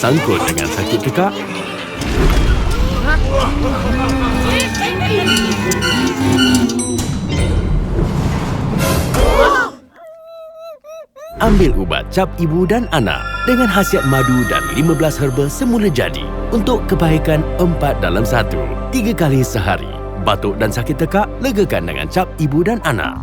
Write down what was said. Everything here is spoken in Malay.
tersangkut dengan sakit tekak? Ambil ubat cap ibu dan anak dengan khasiat madu dan 15 herba semula jadi untuk kebaikan 4 dalam 1. 3 kali sehari. Batuk dan sakit tekak, legakan dengan cap ibu dan anak.